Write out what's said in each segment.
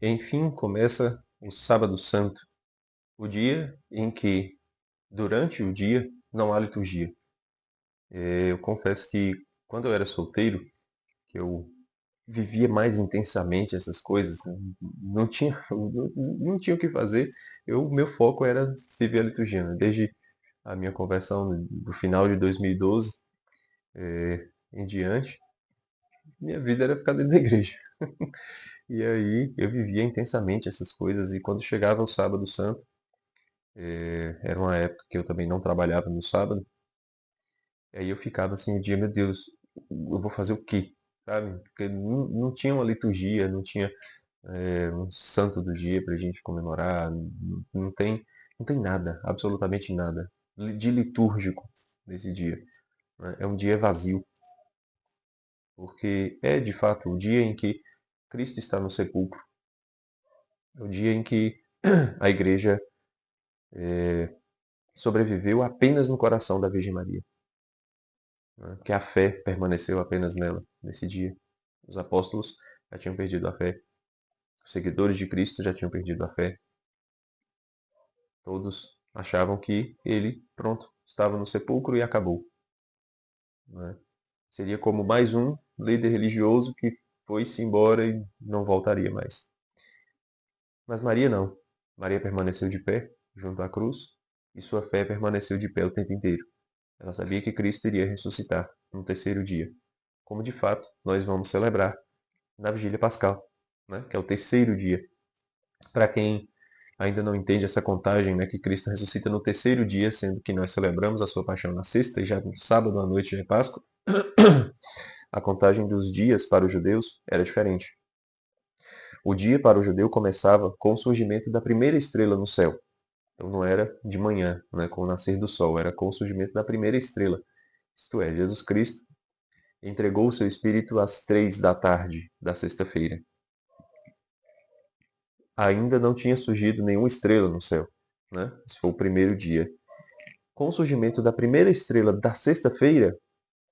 Enfim, começa o Sábado Santo, o dia em que, durante o dia, não há liturgia. Eu confesso que, quando eu era solteiro, que eu vivia mais intensamente essas coisas, né? Não tinha o que fazer, meu foco era viver a liturgia, né? Desde a minha conversão do final de 2012 em diante, minha vida era ficar dentro da igreja. E aí eu vivia intensamente essas coisas, e quando chegava o Sábado Santo, era uma época que eu também não trabalhava no sábado. E aí eu ficava assim o dia, meu Deus, eu vou fazer o quê? Sabe? Porque não tinha uma liturgia, não tinha um santo do dia pra gente comemorar, não tem nada, absolutamente nada de litúrgico nesse dia, né? É um dia vazio, porque é de fato o dia em que Cristo está no sepulcro, é o dia em que a igreja sobreviveu apenas no coração da Virgem Maria, né? Que a fé permaneceu apenas nela nesse dia. Os apóstolos já tinham perdido a fé, os seguidores de Cristo já tinham perdido a fé. Todos achavam que ele, pronto, estava no sepulcro e acabou, né? Seria como mais um líder religioso que foi-se embora e não voltaria mais. Mas Maria não. Maria permaneceu de pé junto à cruz e sua fé permaneceu de pé o tempo inteiro. Ela sabia que Cristo iria ressuscitar no terceiro dia, como de fato nós vamos celebrar na Vigília Pascal, né? Que é o terceiro dia. Para quem ainda não entende essa contagem, né, que Cristo ressuscita no terceiro dia, sendo que nós celebramos a sua paixão na sexta e já no sábado à noite já é Páscoa, a contagem dos dias para os judeus era diferente. O dia para o judeu começava com o surgimento da primeira estrela no céu. Então não era de manhã, né, com o nascer do sol, era com o surgimento da primeira estrela. Isto é, Jesus Cristo entregou o seu espírito às 3 da tarde da sexta-feira. Ainda não tinha surgido nenhuma estrela no céu, né? Esse foi o primeiro dia. Com o surgimento da primeira estrela da sexta-feira,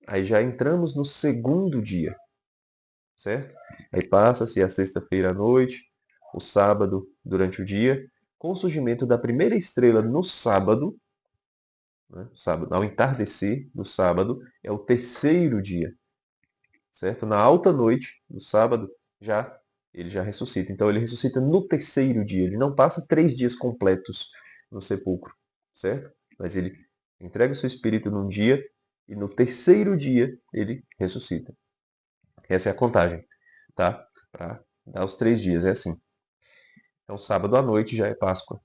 aí já entramos no segundo dia, certo? Aí passa-se a sexta-feira à noite, o sábado durante o dia. Com o surgimento da primeira estrela no sábado, né? Sábado, ao entardecer do sábado, é o terceiro dia, certo? Na alta noite do sábado, já ele já ressuscita. Então ele ressuscita no terceiro dia. Ele não passa 3 dias completos no sepulcro, certo? Mas ele entrega o seu espírito num dia e no terceiro dia ele ressuscita. Essa é a contagem, tá? Para dar os 3 dias, é assim. Então sábado à noite já é Páscoa.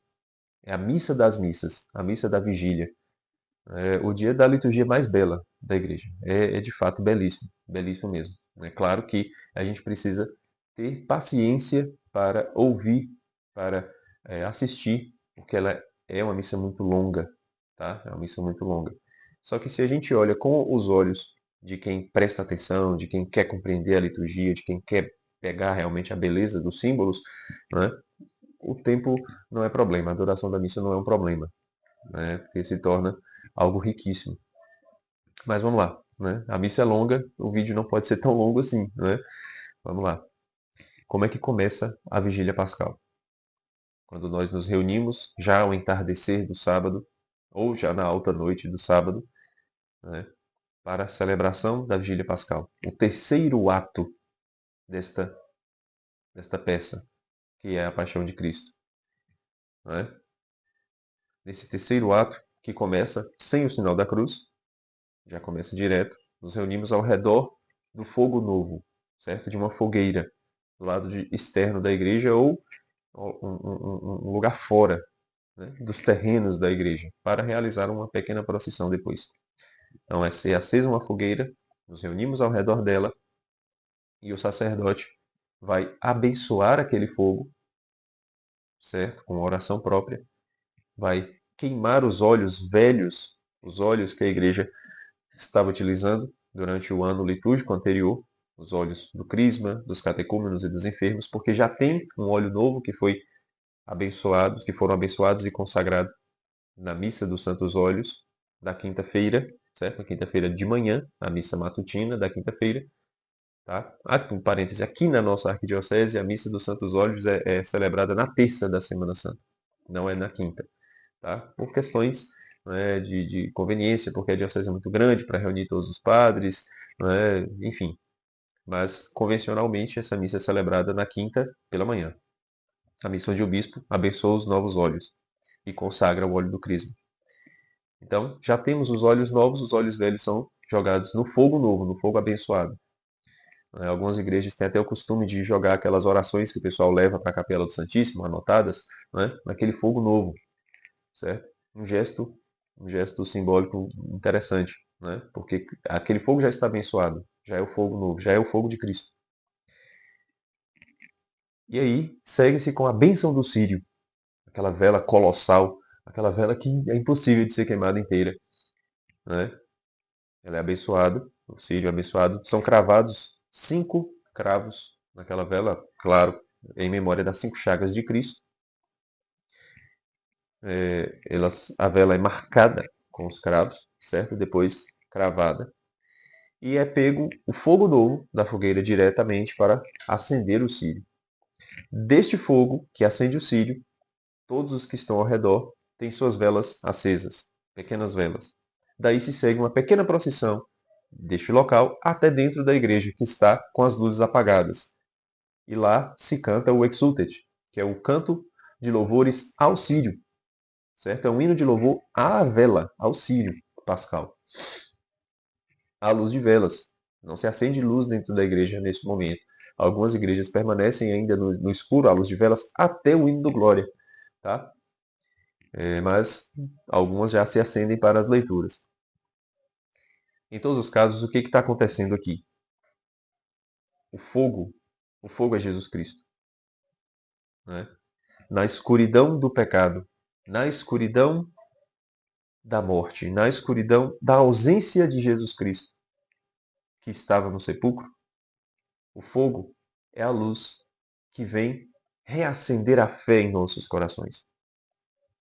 É a missa das missas, a missa da vigília. É o dia da liturgia mais bela da igreja. É de fato belíssimo, belíssimo mesmo. É claro que a gente precisa ter paciência para ouvir, para assistir, porque ela é uma missa muito longa, tá? É uma missa muito longa. Só que se a gente olha com os olhos de quem presta atenção, de quem quer compreender a liturgia, de quem quer pegar realmente a beleza dos símbolos, né? O tempo não é problema, a duração da missa não é um problema, né? Porque se torna algo riquíssimo. Mas vamos lá, né? A missa é longa, o vídeo não pode ser tão longo assim, né? Vamos lá. Como é que começa a vigília pascal? Quando nós nos reunimos já ao entardecer do sábado, ou já na alta noite do sábado, né? Para a celebração da vigília pascal. O terceiro ato desta, desta peça, que é a paixão de Cristo, né? Nesse terceiro ato, que começa sem o sinal da cruz, já começa direto, nos reunimos ao redor do fogo novo, certo? De uma fogueira, do lado externo da igreja ou um lugar fora, né, dos terrenos da igreja, para realizar uma pequena procissão depois. Então é ser acesa uma fogueira, nos reunimos ao redor dela e o sacerdote vai abençoar aquele fogo, certo? Com uma oração própria, vai queimar os óleos velhos, os óleos que a igreja estava utilizando durante o ano litúrgico anterior, os óleos do crisma, dos catecúmenos e dos enfermos, porque já tem um óleo novo que foi abençoado, que foram abençoados e consagrados na missa dos Santos Óleos da quinta-feira, certo? Na quinta-feira de manhã, a missa matutina da quinta-feira, Tá? Um parêntese, aqui na nossa arquidiocese, a Missa dos Santos Óleos é celebrada na terça da Semana Santa, não é na quinta. Tá? Por questões, né, de conveniência, porque a diocese é muito grande para reunir todos os padres, né, enfim. Mas, convencionalmente, essa missa é celebrada na quinta pela manhã. A missa onde o bispo abençoa os novos óleos e consagra o óleo do crisma. Então, já temos os óleos novos, os óleos velhos são jogados no fogo novo, no fogo abençoado. Algumas igrejas têm até o costume de jogar aquelas orações que o pessoal leva para a Capela do Santíssimo, anotadas, né, naquele fogo novo, certo? Um gesto simbólico interessante, né? Porque aquele fogo já está abençoado, já é o fogo novo, já é o fogo de Cristo. E aí, segue-se com a bênção do círio, aquela vela colossal, aquela vela que é impossível de ser queimada inteira, né? Ela é abençoada, o círio é abençoado, são cravados 5 cravos naquela vela, claro, em memória das 5 chagas de Cristo. A vela é marcada com os cravos, certo? Depois cravada. E é pego o fogo novo da fogueira diretamente para acender o círio. Deste fogo que acende o círio, todos os que estão ao redor têm suas velas acesas, pequenas velas. Daí se segue uma pequena procissão deste local até dentro da igreja, que está com as luzes apagadas. E lá se canta o Exultet, que é o canto de louvores ao círio, certo? É um hino de louvor à vela, ao círio pascal, à luz de velas. Não se acende luz dentro da igreja nesse momento. Algumas igrejas permanecem ainda no escuro, à luz de velas, até o hino do Glória, tá? Mas algumas já se acendem para as leituras. Em todos os casos, o que está acontecendo aqui? O fogo é Jesus Cristo, né? Na escuridão do pecado, na escuridão da morte, na escuridão da ausência de Jesus Cristo, que estava no sepulcro, o fogo é a luz que vem reacender a fé em nossos corações.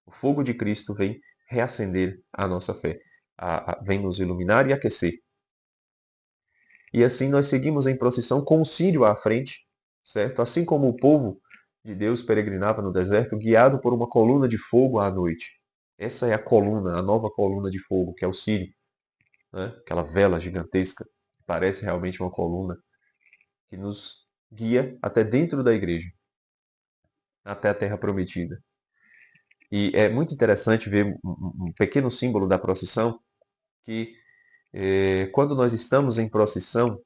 O fogo de Cristo vem reacender a nossa fé, vem nos iluminar e aquecer. E assim nós seguimos em procissão com o círio à frente, certo? Assim como o povo de Deus peregrinava no deserto, guiado por uma coluna de fogo à noite. Essa é a coluna, a nova coluna de fogo, que é o círio, né? Aquela vela gigantesca, que parece realmente uma coluna, que nos guia até dentro da igreja, até a terra prometida. E é muito interessante ver um pequeno símbolo da procissão, que quando nós estamos em procissão,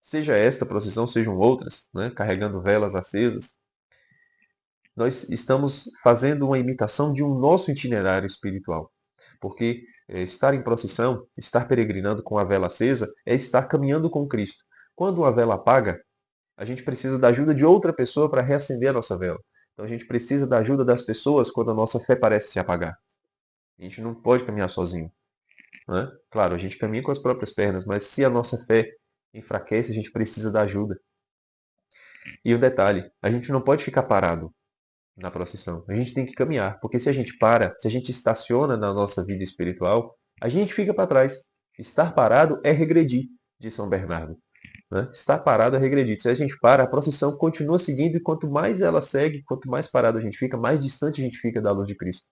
seja esta procissão, sejam outras, né, carregando velas acesas, nós estamos fazendo uma imitação de um nosso itinerário espiritual. Porque estar em procissão, estar peregrinando com a vela acesa, é estar caminhando com Cristo. Quando uma vela apaga, a gente precisa da ajuda de outra pessoa para reacender a nossa vela. Então a gente precisa da ajuda das pessoas quando a nossa fé parece se apagar. A gente não pode caminhar sozinho, né? Claro, a gente caminha com as próprias pernas, mas se a nossa fé enfraquece, a gente precisa da ajuda. E o detalhe, a gente não pode ficar parado na procissão. A gente tem que caminhar, porque se a gente para, se a gente estaciona na nossa vida espiritual, a gente fica para trás. Estar parado é regredir, diz São Bernardo. Né? Estar parado é regredir. Se a gente para, a procissão continua seguindo e quanto mais ela segue, quanto mais parado a gente fica, mais distante a gente fica da luz de Cristo.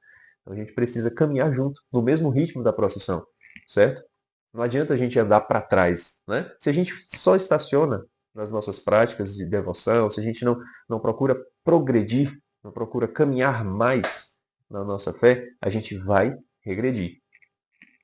Então a gente precisa caminhar junto, no mesmo ritmo da procissão, certo? Não adianta a gente andar para trás, né? Se a gente só estaciona nas nossas práticas de devoção, se a gente não procura progredir, não procura caminhar mais na nossa fé, a gente vai regredir.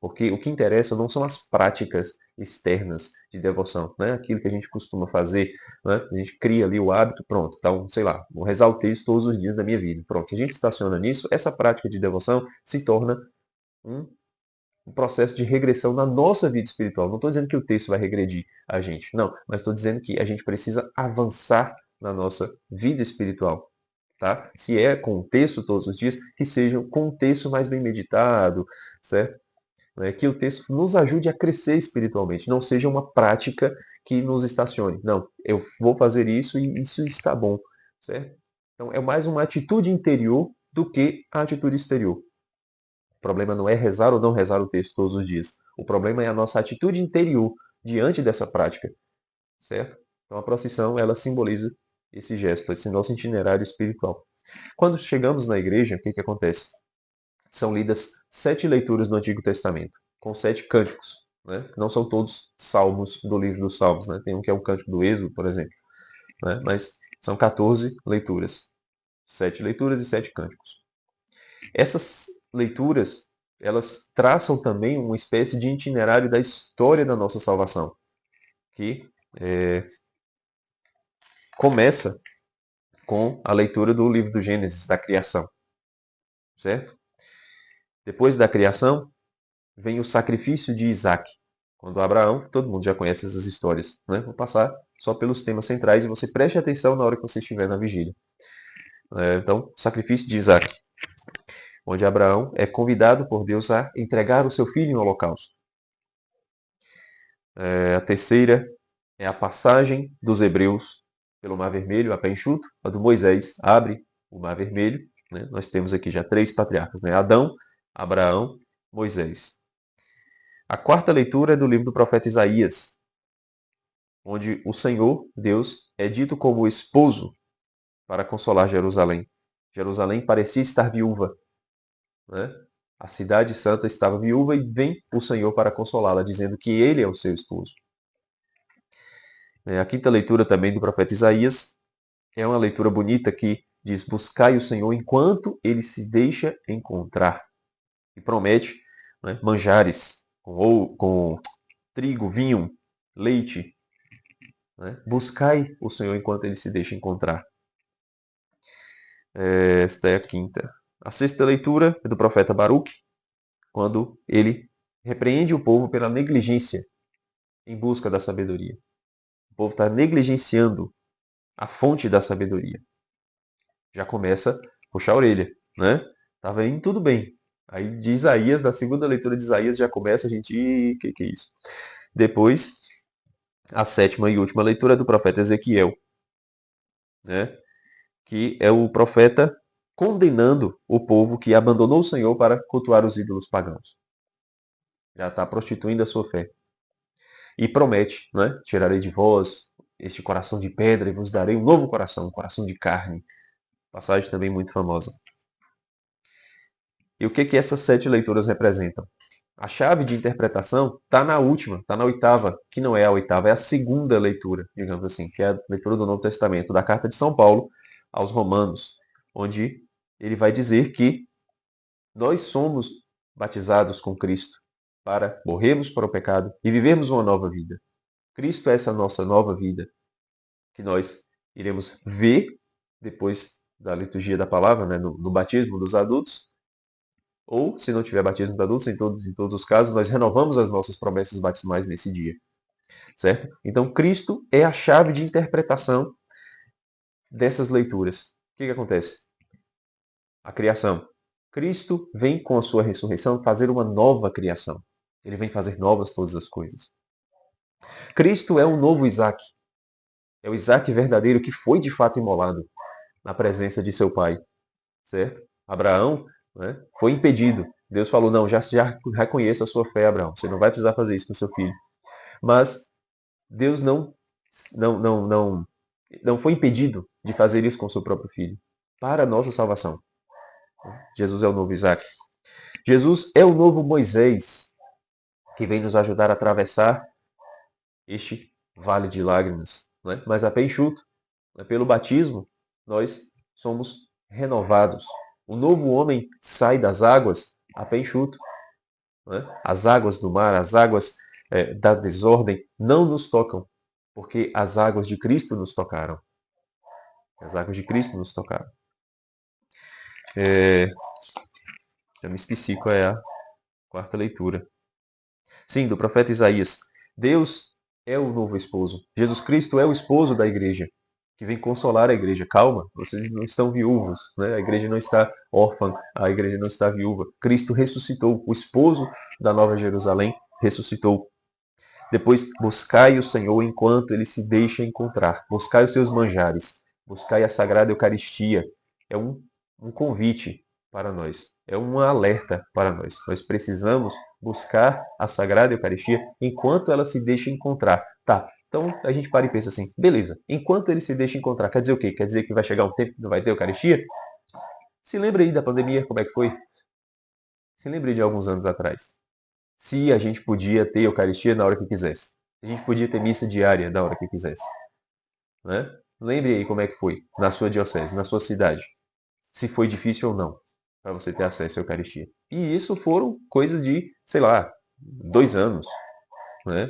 Porque o que interessa não são as práticas externas de devoção, né? Aquilo que a gente costuma fazer, né? A gente cria ali o hábito, pronto, então, sei lá, vou rezar o texto todos os dias da minha vida. Pronto, se a gente estaciona nisso, essa prática de devoção se torna um processo de regressão na nossa vida espiritual. Não estou dizendo que o texto vai regredir a gente, não, mas estou dizendo que a gente precisa avançar na nossa vida espiritual. Tá? Se é com o texto todos os dias, que seja com um texto mais bem meditado, certo? Que o texto nos ajude a crescer espiritualmente, não seja uma prática que nos estacione. Não, eu vou fazer isso e isso está bom, certo? Então é mais uma atitude interior do que a atitude exterior. O problema não é rezar ou não rezar o texto todos os dias. O problema é a nossa atitude interior diante dessa prática, certo? Então a procissão, ela simboliza esse gesto, esse nosso itinerário espiritual. Quando chegamos na igreja, o que acontece? São lidas 7 leituras do Antigo Testamento, com 7 cânticos. Né? Não são todos salmos do livro dos Salmos. Né? Tem um que é o Cântico do Êxodo, por exemplo. Né? Mas são 14 leituras. 7 leituras e 7 cânticos. Essas leituras, elas traçam também uma espécie de itinerário da história da nossa salvação, que começa com a leitura do livro do Gênesis, da criação. Certo? Depois da criação, vem o sacrifício de Isaac. Quando Abraão, todo mundo já conhece essas histórias. Né? Vou passar só pelos temas centrais e você preste atenção na hora que você estiver na vigília. Então, sacrifício de Isaac, onde Abraão é convidado por Deus a entregar o seu filho em holocausto. A terceira é a passagem dos hebreus pelo Mar Vermelho, a pé enxuto. A do Moisés abre o Mar Vermelho. Né? Nós temos aqui já 3 patriarcas, né? Adão, Abraão, Moisés. A quarta leitura é do livro do profeta Isaías, onde o Senhor, Deus, é dito como esposo para consolar Jerusalém. Jerusalém parecia estar viúva. Né? A cidade santa estava viúva e vem o Senhor para consolá-la, dizendo que ele é o seu esposo. A quinta leitura também do profeta Isaías é uma leitura bonita que diz: buscai o Senhor enquanto ele se deixa encontrar. E promete, né, manjares com trigo, vinho, leite. Né? Buscai o Senhor enquanto ele se deixa encontrar. Esta é a quinta. A sexta leitura é do profeta Baruque, quando ele repreende o povo pela negligência em busca da sabedoria. O povo está negligenciando a fonte da sabedoria. Já começa a puxar a orelha, né? Estava indo tudo bem. Aí de Isaías, da segunda leitura de Isaías, já começa a gente, que é isso? Depois, a sétima e última leitura é do profeta Ezequiel, né? Que é o profeta condenando o povo que abandonou o Senhor para cultuar os ídolos pagãos. Já está prostituindo a sua fé. E promete, né? Tirarei de vós este coração de pedra e vos darei um novo coração, um coração de carne. Passagem também muito famosa. E o que essas 7 leituras representam? A chave de interpretação está na última, está na oitava, que não é a oitava, é a segunda leitura, digamos assim, que é a leitura do Novo Testamento, da carta de São Paulo aos Romanos, onde ele vai dizer que nós somos batizados com Cristo para morrermos para o pecado e vivermos uma nova vida. Cristo é essa nossa nova vida que nós iremos ver depois da liturgia da palavra, né, no batismo dos adultos, ou, se não tiver batismo dos adultos, em todos os casos, nós renovamos as nossas promessas batismais nesse dia. Certo? Então, Cristo é a chave de interpretação dessas leituras. O que acontece? A criação. Cristo vem com a sua ressurreição fazer uma nova criação. Ele vem fazer novas todas as coisas. Cristo é um novo Isaac. É o Isaac verdadeiro que foi de fato imolado na presença de seu pai. Certo? Abraão, né, foi impedido. Deus falou: não, já reconheço a sua fé, Abraão. Você não vai precisar fazer isso com seu filho. Mas Deus não foi impedido de fazer isso com seu próprio filho. Para a nossa salvação. Jesus é o novo Isaac. Jesus é o novo Moisés, que vem nos ajudar a atravessar este vale de lágrimas. Né? Mas a pé enxuto, né? Pelo batismo, nós somos renovados. O novo homem sai das águas a pé enxuto. Né? As águas do mar, as águas da desordem não nos tocam, porque as águas de Cristo nos tocaram. As águas de Cristo nos tocaram. Já me esqueci qual é a quarta leitura. Sim, do profeta Isaías. Deus é o novo esposo. Jesus Cristo é o esposo da igreja, que vem consolar a igreja. Calma, vocês não estão viúvos, né? A igreja não está órfã, a igreja não está viúva. Cristo ressuscitou. O esposo da Nova Jerusalém ressuscitou. Depois, buscai o Senhor enquanto ele se deixa encontrar. Buscai os seus manjares. Buscai a Sagrada Eucaristia. É um convite para nós. É um alerta para nós. Nós precisamos buscar a Sagrada Eucaristia enquanto ela se deixa encontrar. Tá, Então a gente para e pensa assim, beleza, enquanto ele se deixa encontrar, quer dizer o quê? Quer dizer que vai chegar um tempo que não vai ter Eucaristia? Se lembra aí da pandemia, como é que foi? Se lembra de alguns anos atrás. Se a gente podia ter Eucaristia na hora que quisesse. A gente podia ter missa diária na hora que quisesse. Né? Lembre aí como é que foi na sua diocese, na sua cidade. Se foi difícil ou não para você ter acesso à Eucaristia. E isso foram coisas de, sei lá, 2 anos. Né?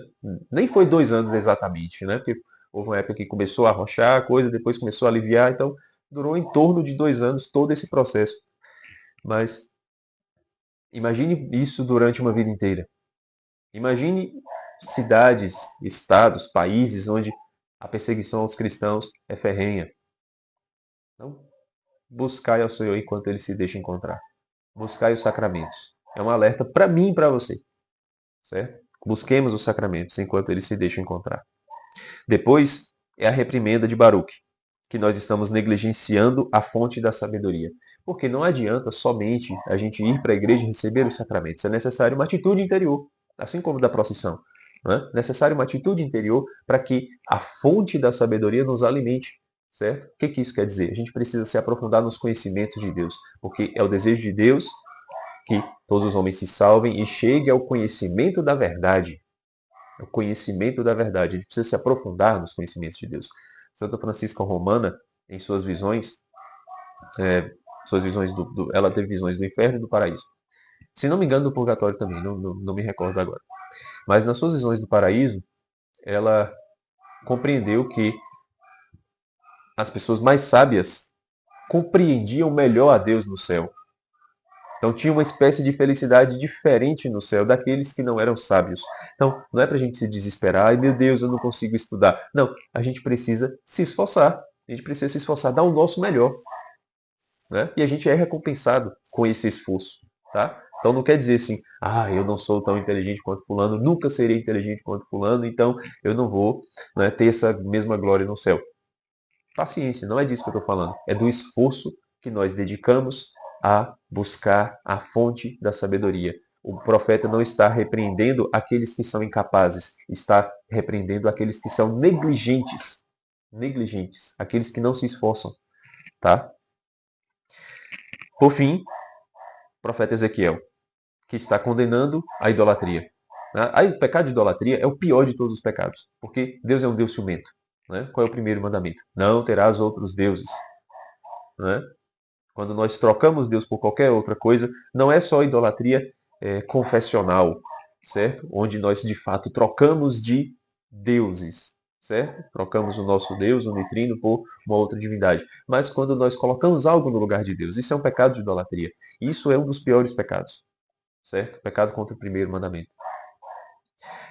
Nem foi 2 anos exatamente, né? Porque houve uma época que começou a arrochar a coisa, depois começou a aliviar, então durou em torno de 2 anos todo esse processo. Mas imagine isso durante uma vida inteira. Imagine cidades, estados, países onde a perseguição aos cristãos é ferrenha. Então, buscai ao Senhor enquanto ele se deixa encontrar. Buscai os sacramentos. É um alerta para mim e para você. Certo? Busquemos os sacramentos enquanto ele se deixa encontrar. Depois é a reprimenda de Baruque, que nós estamos negligenciando a fonte da sabedoria. Porque não adianta somente a gente ir para a igreja e receber os sacramentos. É necessário uma atitude interior, assim como da procissão. Não é necessário uma atitude interior para que a fonte da sabedoria nos alimente. Certo? O que isso quer dizer? A gente precisa se aprofundar nos conhecimentos de Deus, porque é o desejo de Deus que todos os homens se salvem e cheguem ao conhecimento da verdade. O conhecimento da verdade. A gente precisa se aprofundar nos conhecimentos de Deus. Santa Francisca Romana, em suas visões ela teve visões do inferno e do paraíso. Se não me engano, do purgatório também, não me recordo agora. Mas nas suas visões do paraíso, ela compreendeu que as pessoas mais sábias compreendiam melhor a Deus no céu. Então tinha uma espécie de felicidade diferente no céu daqueles que não eram sábios. Então não é para a gente se desesperar, ai meu Deus, eu não consigo estudar. Não, a gente precisa se esforçar. A gente precisa se esforçar, dar o nosso melhor. Né? E a gente é recompensado com esse esforço. Tá? Então não quer dizer assim, eu não sou tão inteligente quanto fulano, nunca serei inteligente quanto fulano, então eu não vou, né, ter essa mesma glória no céu. Paciência, não é disso que eu estou falando. É do esforço que nós dedicamos a buscar a fonte da sabedoria. O profeta não está repreendendo aqueles que são incapazes, está repreendendo aqueles que são negligentes. Negligentes, aqueles que não se esforçam. Tá? Por fim, o profeta Ezequiel, que está condenando a idolatria. Aí, o pecado de idolatria é o pior de todos os pecados, porque Deus é um Deus ciumento. Né? Qual é o primeiro mandamento? Não terás outros deuses. Né? Quando nós trocamos Deus por qualquer outra coisa, não é só idolatria confessional, certo? Onde nós de fato trocamos de deuses, certo? Trocamos o nosso Deus, o nitrino, por uma outra divindade. Mas quando nós colocamos algo no lugar de Deus, isso é um pecado de idolatria. Isso é um dos piores pecados, certo? Pecado contra o primeiro mandamento.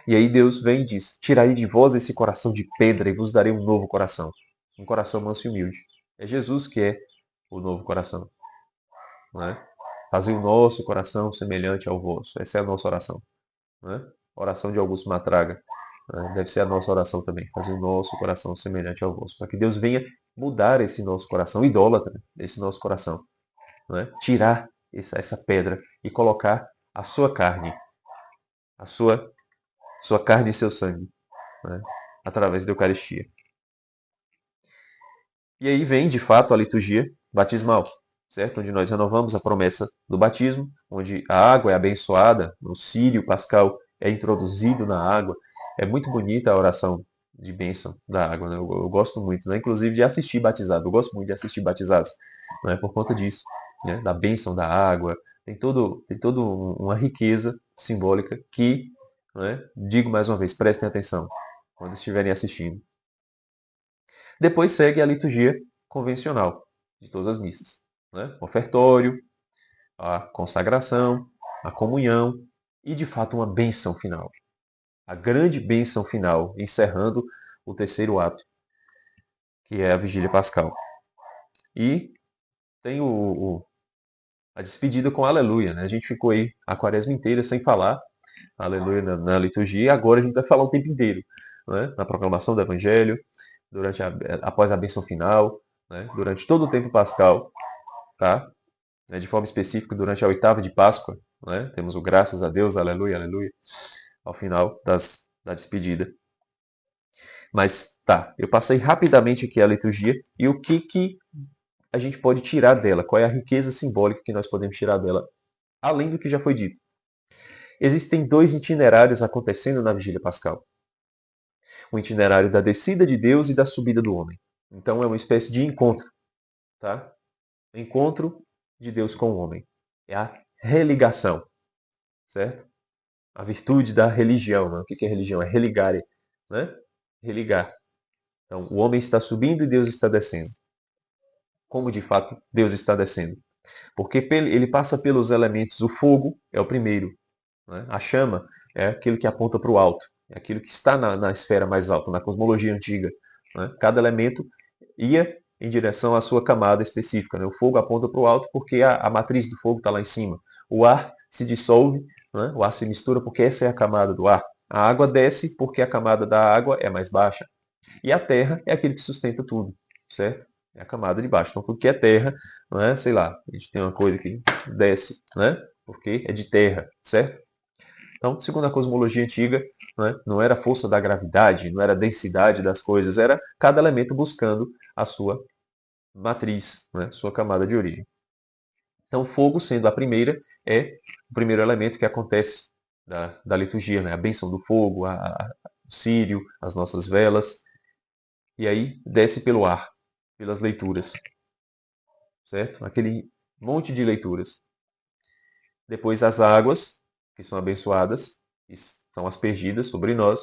E aí Deus vem e diz: tirai de vós esse coração de pedra e vos darei um novo coração. Um coração manso e humilde. É Jesus que é o novo coração. Não é? Fazer o nosso coração semelhante ao vosso. Essa é a nossa oração. Não é? Oração de Augusto Matraga. Né? Deve ser a nossa oração também. Fazer o nosso coração semelhante ao vosso. Para que Deus venha mudar esse nosso coração idólatra, esse nosso coração. Não é? Tirar essa pedra e colocar a sua carne, a sua carne e seu sangue, né? Através da Eucaristia. E aí vem, de fato, a liturgia batismal, certo? Onde nós renovamos a promessa do batismo, onde a água é abençoada, o círio pascal é introduzido na água. É muito bonita a oração de bênção da água, né? Eu gosto muito, né? Inclusive de assistir batizado. Eu gosto muito de assistir batizados, né? Por conta disso, né? Da bênção da água. Tem todo uma riqueza simbólica que, né? Digo mais uma vez, prestem atenção quando estiverem assistindo. Depois segue a liturgia convencional de todas as missas. Né? O ofertório, a consagração, a comunhão e, de fato, uma bênção final. A grande bênção final, encerrando o terceiro ato, que é a Vigília Pascal. E tem a despedida com Aleluia. Né? A gente ficou aí a quaresma inteira sem falar Aleluia na liturgia e agora a gente vai falar o tempo inteiro. Né? Na proclamação do Evangelho, após a bênção final, né? Durante todo o tempo pascal, tá? De forma específica, durante a oitava de Páscoa, né? Temos o graças a Deus, aleluia, aleluia, ao final da despedida. Mas tá, eu passei rapidamente aqui a liturgia e o que a gente pode tirar dela, qual é a riqueza simbólica que nós podemos tirar dela, além do que já foi dito. Existem dois itinerários acontecendo na Vigília Pascal. O itinerário da descida de Deus e da subida do homem. Então é uma espécie de encontro, tá? Encontro de Deus com o homem. É a religação, certo? A virtude da religião. Né? O que é religião? É religare, né? Religar. Então, o homem está subindo e Deus está descendo. Como de fato Deus está descendo? Porque ele passa pelos elementos. O fogo é o primeiro, né? A chama é aquilo que aponta para o alto, é aquilo que está na esfera mais alta, na cosmologia antiga. Né? Cada elemento ia em direção à sua camada específica. Né? O fogo aponta para o alto porque a matriz do fogo está lá em cima. O ar se dissolve, né? O ar se mistura porque essa é a camada do ar. A água desce porque a camada da água é mais baixa. E a terra é aquilo que sustenta tudo, certo? É a camada de baixo. Então, tudo que é terra, não é, sei lá, a gente tem uma coisa que desce, né? Porque é de terra, certo? Então, segundo a cosmologia antiga, não era a força da gravidade, não era a densidade das coisas, era cada elemento buscando a sua matriz, né? Sua camada de origem. Então, o fogo, sendo a primeira, é o primeiro elemento que acontece da liturgia, né? A bênção do fogo, o círio, as nossas velas, e aí desce pelo ar, pelas leituras, certo? Aquele monte de leituras. Depois as águas, que são abençoadas, que são aspergidas sobre nós.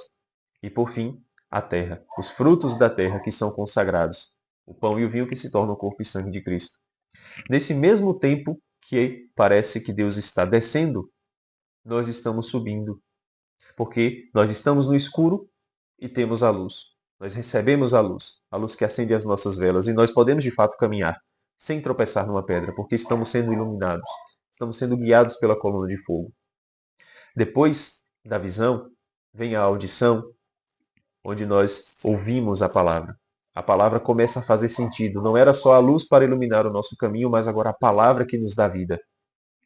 E por fim, a terra, os frutos da terra que são consagrados, o pão e o vinho que se tornam o corpo e sangue de Cristo. Nesse mesmo tempo que parece que Deus está descendo, nós estamos subindo, porque nós estamos no escuro e temos a luz. Nós recebemos a luz que acende as nossas velas, e nós podemos de fato caminhar sem tropeçar numa pedra, porque estamos sendo iluminados, estamos sendo guiados pela coluna de fogo. Depois da visão, vem a audição, onde nós ouvimos a palavra. A palavra começa a fazer sentido. Não era só a luz para iluminar o nosso caminho, mas agora a palavra que nos dá vida.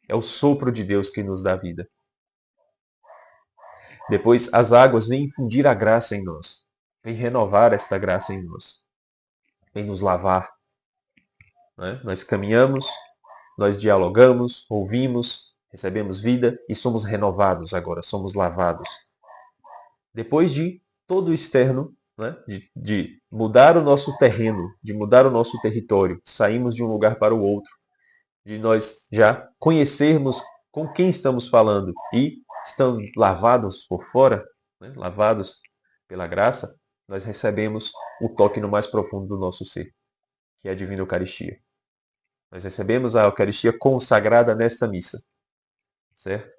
É o sopro de Deus que nos dá vida. Depois, as águas vêm infundir a graça em nós. Vêm renovar esta graça em nós. Vêm nos lavar. Né? Nós caminhamos, nós dialogamos, ouvimos, recebemos vida e somos renovados agora, somos lavados. Depois de todo o externo, né, de mudar o nosso terreno, de mudar o nosso território, saímos de um lugar para o outro, de nós já conhecermos com quem estamos falando e estamos lavados por fora, né, lavados pela graça, nós recebemos o toque no mais profundo do nosso ser, que é a Divina Eucaristia. Nós recebemos a Eucaristia consagrada nesta missa, certo?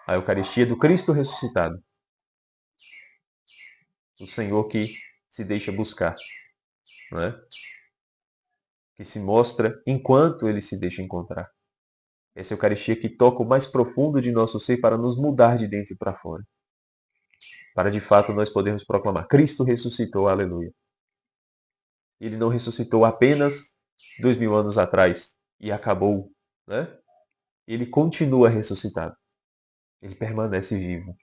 A Eucaristia do Cristo ressuscitado. O Senhor que se deixa buscar, não é? Que se mostra enquanto ele se deixa encontrar. Essa Eucaristia que toca o mais profundo de nosso ser para nos mudar de dentro para fora. Para de fato nós podermos proclamar: Cristo ressuscitou, aleluia. Ele não ressuscitou apenas 2000 anos atrás e acabou, né? Ele continua ressuscitado. Ele permanece vivo.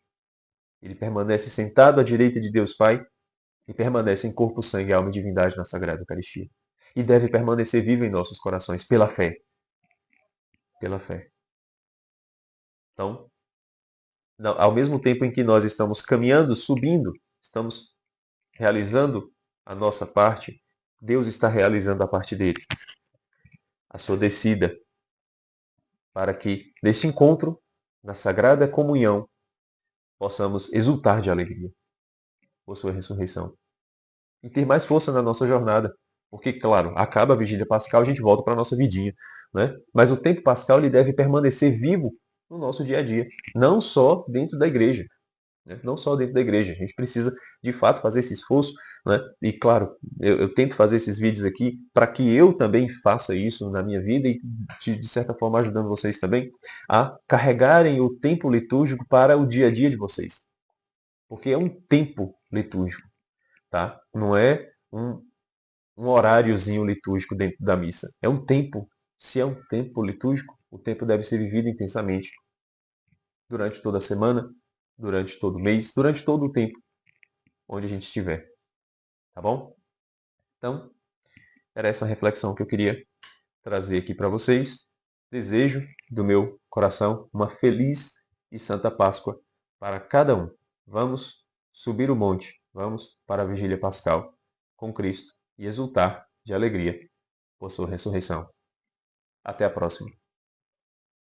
Ele permanece sentado à direita de Deus Pai e permanece em corpo, sangue, alma e divindade na Sagrada Eucaristia. E deve permanecer vivo em nossos corações pela fé. Pela fé. Então, ao mesmo tempo em que nós estamos caminhando, subindo, estamos realizando a nossa parte, Deus está realizando a parte dele, a sua descida, para que neste encontro, na sagrada comunhão, possamos exultar de alegria por sua ressurreição e ter mais força na nossa jornada. Porque, claro, acaba a vigília pascal, a gente volta para a nossa vidinha, né? Mas o tempo pascal ele deve permanecer vivo no nosso dia a dia, não só dentro da igreja, né? Não só dentro da igreja. A gente precisa, de fato, fazer esse esforço, né? E, claro, eu tento fazer esses vídeos aqui para que eu também faça isso na minha vida e, de certa forma, ajudando vocês também a carregarem o tempo litúrgico para o dia a dia de vocês. Porque é um tempo litúrgico, tá? Não é um horáriozinho litúrgico dentro da missa. É um tempo. Se é um tempo litúrgico, o tempo deve ser vivido intensamente durante toda a semana, durante todo o mês, durante todo o tempo onde a gente estiver. tá bom? Então, era essa reflexão que eu queria trazer aqui para vocês. Desejo do meu coração uma feliz e santa Páscoa para cada um. Vamos subir o monte, vamos para a vigília pascal com Cristo e exultar de alegria por sua ressurreição. Até a próxima.